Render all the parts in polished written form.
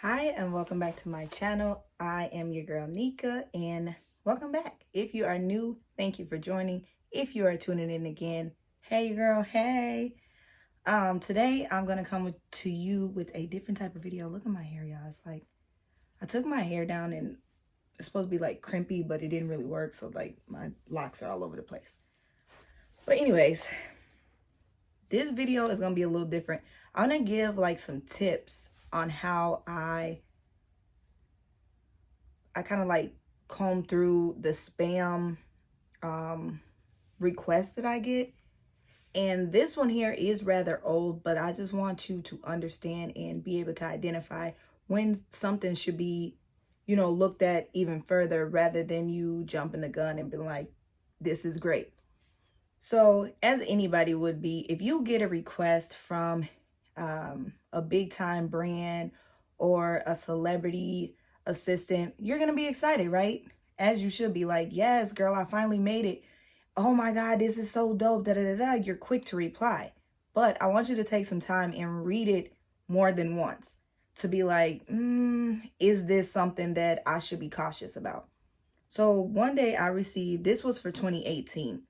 Hi, and welcome back to my channel. I am your girl Nika, and welcome back. If you are new, thank you for joining. If you are tuning in again, hey girl, hey. Today I'm gonna come to you with a different type of video. Look at my hair, y'all. It's like I took my hair down and it's supposed to be like crimpy, but it didn't really work, so like my locks are all over the place. But anyways, this video is gonna be a little different. I'm gonna give like some tips on how I kind of like comb through the spam requests that I get. And this one here is rather old, but I just want you to understand and be able to identify when something should be, looked at even further rather than you jumping the gun and be like, this is great. So as anybody would be, if you get a request from a big time brand or a celebrity assistant, you're going to be excited, right? As you should be, like, yes, girl, I finally made it. Oh my God, this is so dope. Da, da, da, da. You're quick to reply. But I want you to take some time and read it more than once to be like, is this something that I should be cautious about? So one day I received, this was for 2018.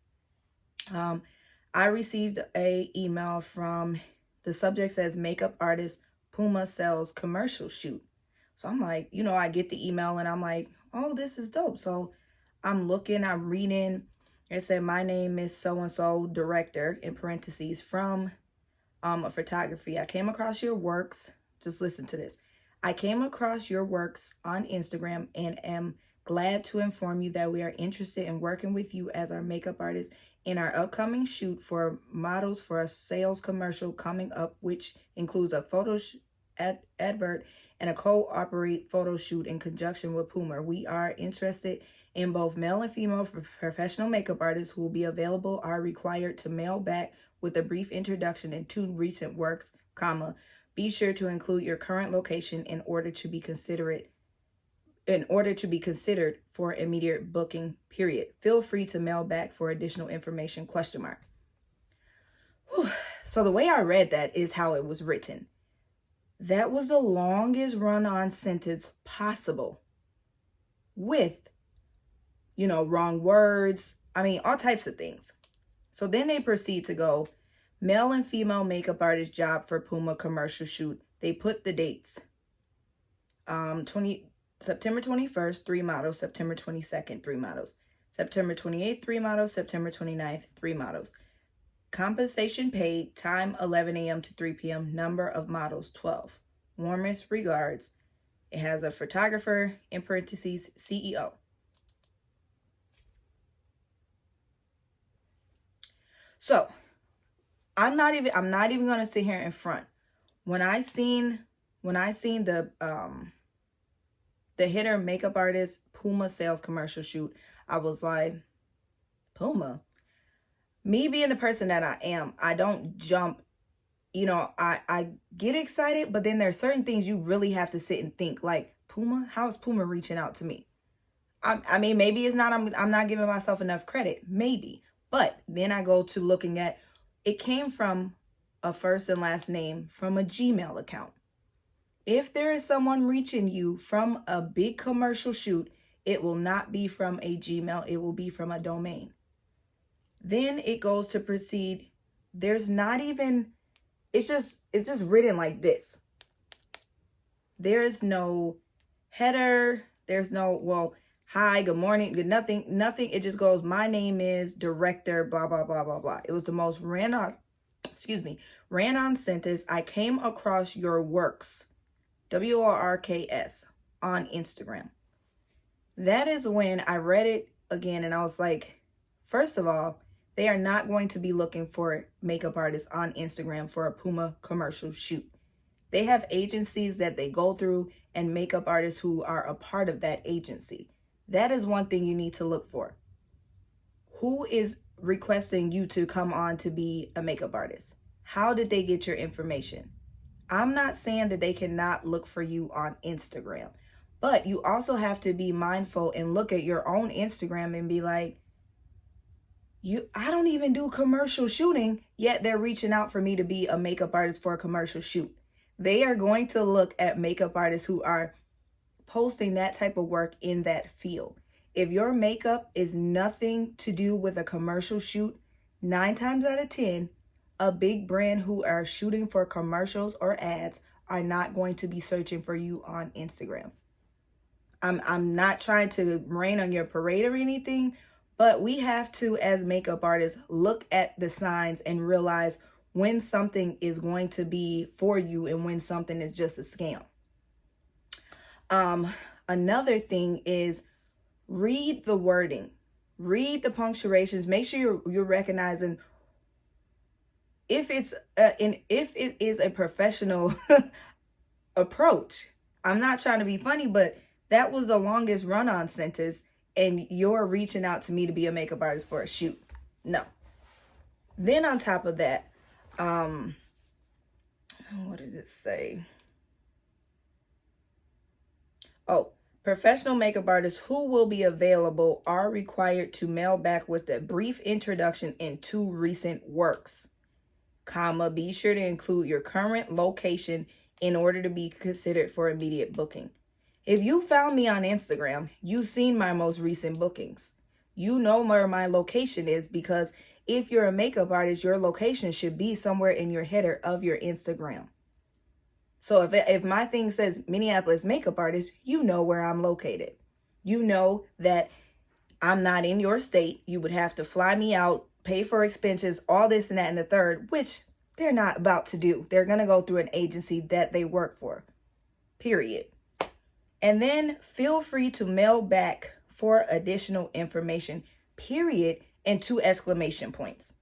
I received a email from, the subject says makeup artist Puma sells commercial shoot. So I'm like, I get the email and I'm like, oh, this is dope. So I'm looking, I'm reading. It said, my name is so-and-so, director, in parentheses, from a photography. I came across your works. Just listen to this. I came across your works on Instagram and am glad to inform you that we are interested in working with you as our makeup artist in our upcoming shoot for models for a sales commercial coming up, which includes a photo advert and a co-operate photo shoot in conjunction with Puma. We are interested in both male and female professional makeup artists who will be available, are required to mail back with a brief introduction and 2 recent works, comma. Be sure to include your current location in order to be considered for immediate booking, period. Feel free to mail back for additional information, question mark. Whew. So the way I read that is how it was written. That was the longest run-on sentence possible with, wrong words. I mean, all types of things. So then they proceed to go, male and female makeup artist job for Puma commercial shoot. They put the dates. September 21st, 3 models. September 22nd, 3 models. September 28th, 3 models. September 29th, 3 models. Compensation paid, time 11 a.m. to 3 p.m. Number of models, 12. Warmest regards. It has a photographer, in parentheses, CEO. So I'm not even gonna sit here in front. When I seen the hitter makeup artist Puma sales commercial shoot, I was like, Puma. Me being the person that I am, I don't jump, I get excited, but then there's certain things you really have to sit and think, like, Puma, how is Puma reaching out to me? I mean, maybe it's not, I'm not giving myself enough credit, maybe. But then I go to looking at, it came from a first and last name from a Gmail account. If there is someone reaching you from a big commercial shoot, it will not be from a Gmail, it will be from a domain. Then it goes to proceed. There's not even, it's just written like this. There's no header, there's no, well, hi, good morning, good nothing. It just goes, my name is director, blah, blah, blah, blah, blah. It was the most ran on sentence. I came across your works, WORKS, on Instagram. That is when I read it again and I was like, first of all, they are not going to be looking for makeup artists on Instagram for a Puma commercial shoot. They have agencies that they go through and makeup artists who are a part of that agency. That is one thing you need to look for. Who is requesting you to come on to be a makeup artist? How did they get your information? I'm not saying that they cannot look for you on Instagram, but you also have to be mindful and look at your own Instagram and be like, I don't even do commercial shooting, yet they're reaching out for me to be a makeup artist for a commercial shoot. They are going to look at makeup artists who are posting that type of work in that field. If your makeup is nothing to do with a commercial shoot, 9 times out of 10, a big brand who are shooting for commercials or ads are not going to be searching for you on Instagram. I'm not trying to rain on your parade or anything, but we have to, as makeup artists, look at the signs and realize when something is going to be for you and when something is just a scam. Another thing is read the wording, read the punctuations. Make sure you're recognizing if it's if it is a professional approach. I'm not trying to be funny, but that was the longest run-on sentence, and you're reaching out to me to be a makeup artist for a shoot. No. Then on top of that, what did it say? Oh, professional makeup artists who will be available are required to mail back with a brief introduction and 2 recent works, comma, be sure to include your current location in order to be considered for immediate booking. If you found me on Instagram, you've seen my most recent bookings. You know where my location is, because if you're a makeup artist, your location should be somewhere in your header of your Instagram. So if my thing says Minneapolis makeup artist, you know where I'm located. You know that I'm not in your state. You would have to fly me out, pay for expenses, all this and that and the third, which they're not about to do. They're going to go through an agency that they work for, period. And then feel free to mail back for additional information, period, and 2 exclamation points.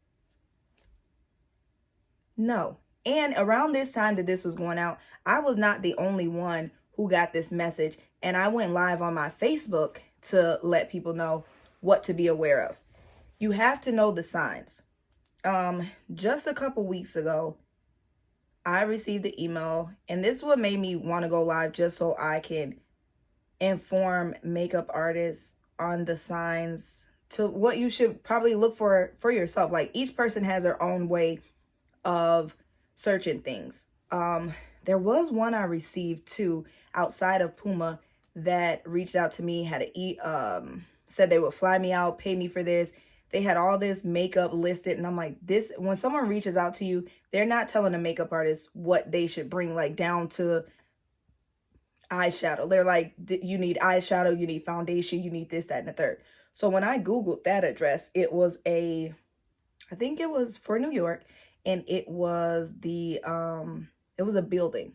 No. And around this time that this was going out, I was not the only one who got this message. And I went live on my Facebook to let people know what to be aware of. You have to know the signs. Just a couple weeks ago, I received the email, and this is what made me want to go live, just so I can inform makeup artists on the signs to what you should probably look for yourself. Like, each person has their own way of searching things. There was one I received too outside of Puma that reached out to me, had said they would fly me out, pay me for this. They had all this makeup listed, and I'm like, this, when someone reaches out to you, they're not telling a makeup artist what they should bring, like down to eyeshadow. They're like, you need eyeshadow, you need foundation, you need this, that, and the third. So when I Googled that address, it was I think it was for New York, and it was it was a building,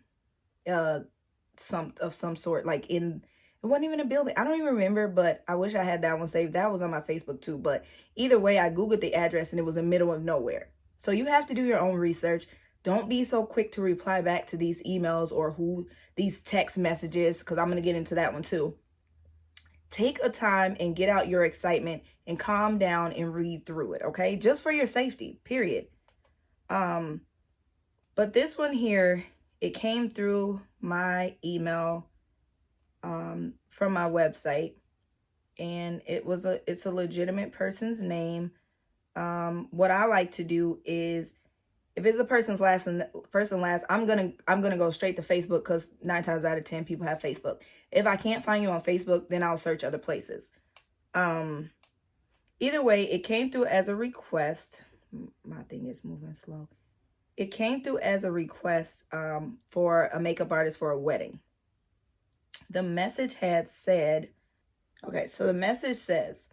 some sort, like it wasn't even a building. I don't even remember, but I wish I had that one saved. That was on my Facebook too. But either way, I Googled the address and it was in the middle of nowhere. So you have to do your own research. Don't be so quick to reply back to these emails or these text messages, because I'm going to get into that one too. Take a time and get out your excitement and calm down and read through it, okay? Just for your safety, period. But this one here, it came through my email from my website, and it's a legitimate person's name. What I like to do is, if it's a person's first and last, I'm gonna go straight to Facebook, because 9 times out of 10 people have Facebook. If I can't find you on Facebook, then I'll search other places. Either way, it came through as a request. My thing is moving slow. It came through as a request for a makeup artist for a wedding. The message had said, okay, so the message says,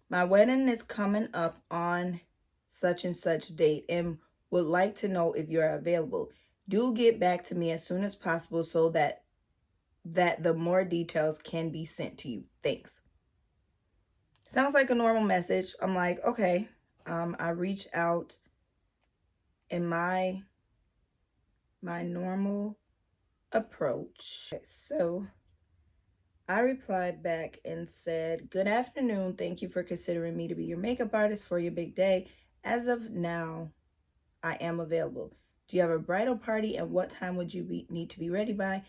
my wedding is coming up on such and such date and would like to know if you're available. Do get back to me as soon as possible so that the more details can be sent to you. Thanks. Sounds like a normal message. I'm like, okay. I reach out in my normal approach. Okay, so I replied back and said, good afternoon. Thank you for considering me to be your makeup artist for your big day. As of now, I am available. Do you have a bridal party, and what time would you need to be ready by?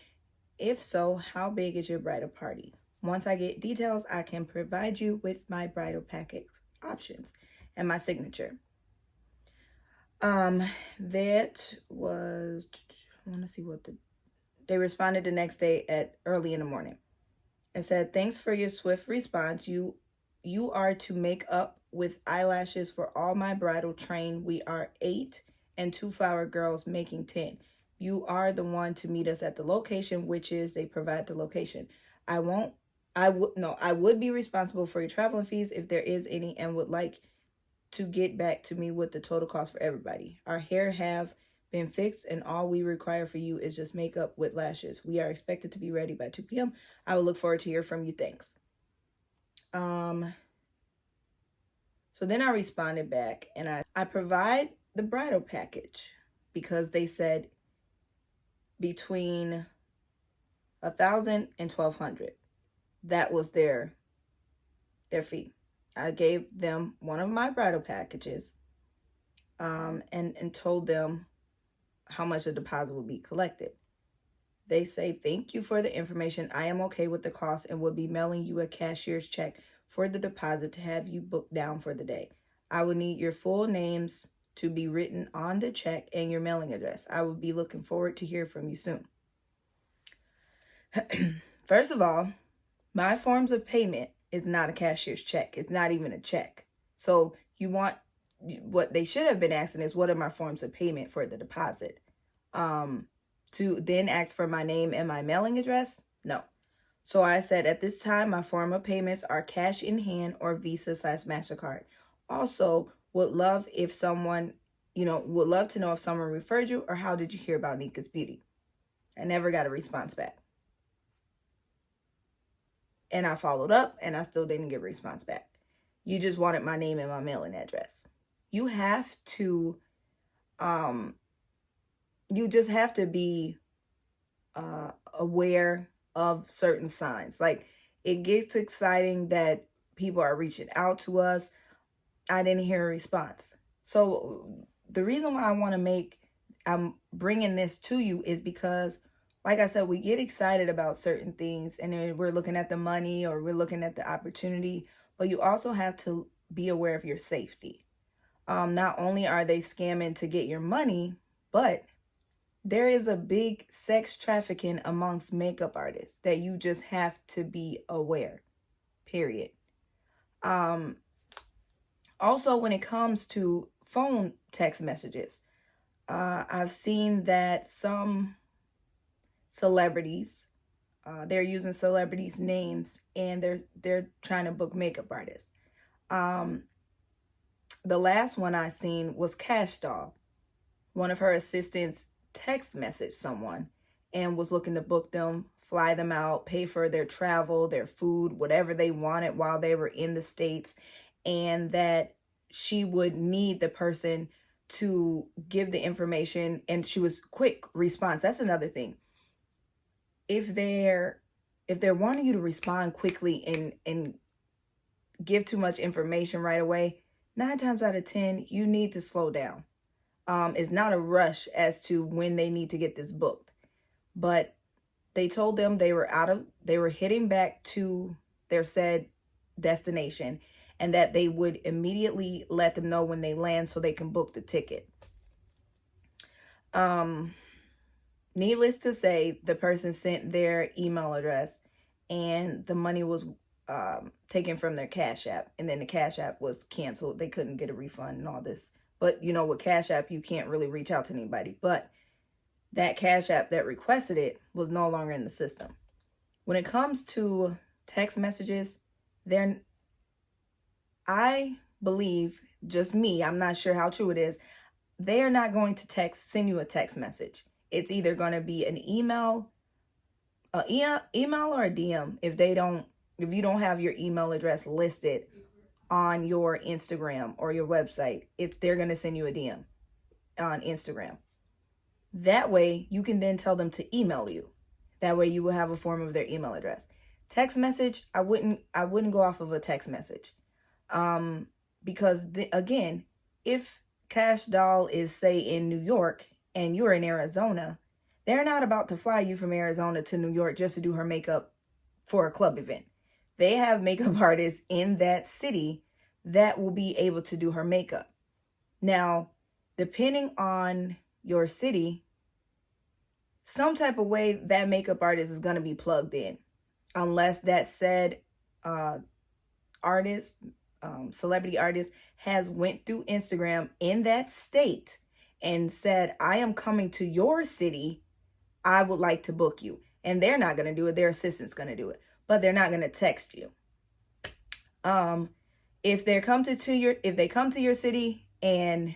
If so, how big is your bridal party? Once I get details, I can provide you with my bridal package options and my signature. That was I want to see they responded the next day at early in the morning and said, "Thanks for your swift response. You are to make up with eyelashes for all my bridal train. We are 8 and 2 flower girls making 10. You are the one to meet us at the location, which is," they provide the location. I would be responsible for your traveling fees if there is any, and would like to get back to me with the total cost for everybody. Our hair have been fixed, and all we require for you is just makeup with lashes. We are expected to be ready by 2 p.m. I will look forward to hear from you. Thanks. So then I responded back, and I provide the bridal package because they said between 1,000 and 1,200. That was their fee. I gave them one of my bridal packages, and told them how much the deposit would be collected. They say, "Thank you for the information. I am okay with the cost and would be mailing you a cashier's check for the deposit to have you booked down for the day. I would need your full names to be written on the check and your mailing address. I would be looking forward to hear from you soon." First of all, my forms of payment is not a cashier's check. It's not even a check. So what they should have been asking is, what are my forms of payment for the deposit? To then ask for my name and my mailing address? No. So I said, at this time, my form of payments are cash in hand or Visa/MasterCard. Also, would love to know if someone referred you, or how did you hear about Nika's Beauty? I never got a response back. And I followed up, and I still didn't get a response back. You just wanted my name and my mailing address. You have to, you just have to be aware of certain signs. Like, it gets exciting that people are reaching out to us. I didn't hear a response. So the reason why I'm bringing this to you is because, like I said, we get excited about certain things, and then we're looking at the money or we're looking at the opportunity, but you also have to be aware of your safety. Not only are they scamming to get your money, but there is a big sex trafficking amongst makeup artists that you just have to be aware, period. Also, when it comes to phone text messages, I've seen that some celebrities, they're using celebrities' names, and they're trying to book makeup artists. The last one I seen was Cash Doll. One of her assistants text messaged someone and was looking to book them, fly them out, pay for their travel, their food, whatever they wanted while they were in the States, and that she would need the person to give the information, and she was quick response. That's another thing. If they're wanting you to respond quickly and give too much information right away, 9 times out of 10, you need to slow down. It's not a rush as to when they need to get this booked, but they told them they were heading back to their said destination, and that they would immediately let them know when they land so they can book the ticket. Needless to say, the person sent their email address, and the money was taken from their Cash App, and then the Cash App was canceled. They couldn't get a refund and all this. But with Cash App, you can't really reach out to anybody. But that Cash App that requested it was no longer in the system. When it comes to text messages, I believe, just me, I'm not sure how true it is, they are not going to send you a text message. It's either going to be an email or a DM if you don't have your email address listed on your Instagram or your website. If they're going to send you a DM on Instagram, that way you can then tell them to email you. That way you will have a form of their email address. Text message, I wouldn't go off of a text message, because again, if Cash Doll is, say, in New York and you're in Arizona, they're not about to fly you from Arizona to New York just to do her makeup for a club event. They have makeup artists in that city that will be able to do her makeup. Now, depending on your city, some type of way that makeup artist is going to be plugged in, unless that said artist, celebrity artist, has went through Instagram in that state and said, I am coming to your city, I would like to book you. And they're not going to do it, their assistant's going to do it, but they're not going to text you. If they come to your city and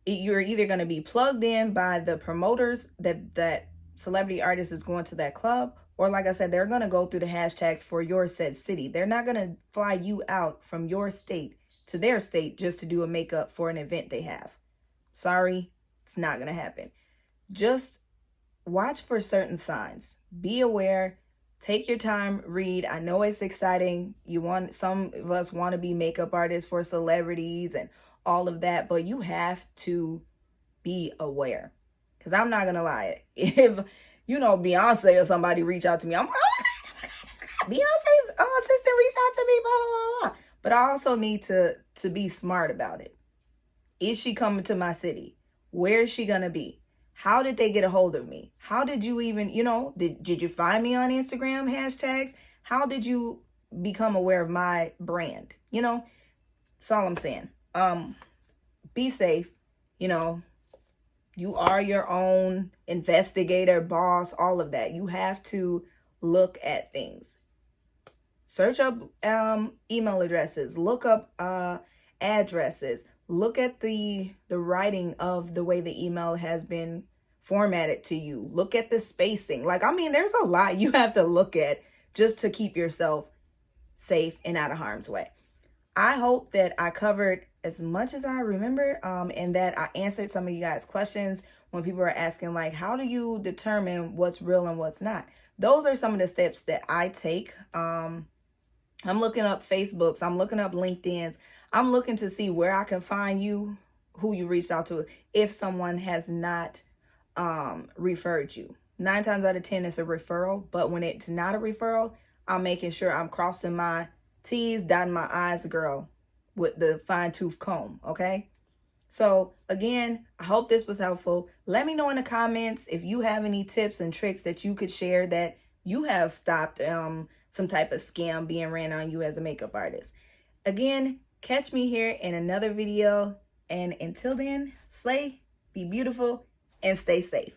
you're either going to be plugged in by the promoters that celebrity artist is going to that club, or like I said, they're going to go through the hashtags for your said city. They're not going to fly you out from your state to their state just to do a makeup for an event they have. Sorry, it's not going to happen. Just watch for certain signs. Be aware. Take your time, read. I know it's exciting. Some of us want to be makeup artists for celebrities and all of that, but you have to be aware. Because I'm not going to lie. If, Beyonce or somebody reach out to me, I'm like, oh my God. Beyonce's assistant reached out to me, blah, blah, blah. But I also need to be smart about it. Is she coming to my city? Where is she going to be? How did they get a hold of me? How did you even, did you find me on Instagram hashtags? How did you become aware of my brand? That's all I'm saying. Be safe. You are your own investigator, boss, all of that. You have to look at things. Search up email addresses. Look up addresses. Look at the writing of the way the email has been formatted to you. Look at the spacing. There's a lot you have to look at just to keep yourself safe and out of harm's way. I hope that I covered as much as I remember, and that I answered some of you guys' questions when people are asking, how do you determine what's real and what's not? Those are some of the steps that I take. I'm looking up Facebooks. I'm looking up LinkedIn's. I'm looking to see where I can find you, who you reached out to, if someone has not referred you. 9 times out of 10, it's a referral. But when it's not a referral, I'm making sure I'm crossing my T's, dotting my I's, girl, with the fine-tooth comb, okay? So, again, I hope this was helpful. Let me know in the comments if you have any tips and tricks that you could share that you have stopped some type of scam being ran on you as a makeup artist. Again, catch me here in another video. And until then, slay, be beautiful, and stay safe.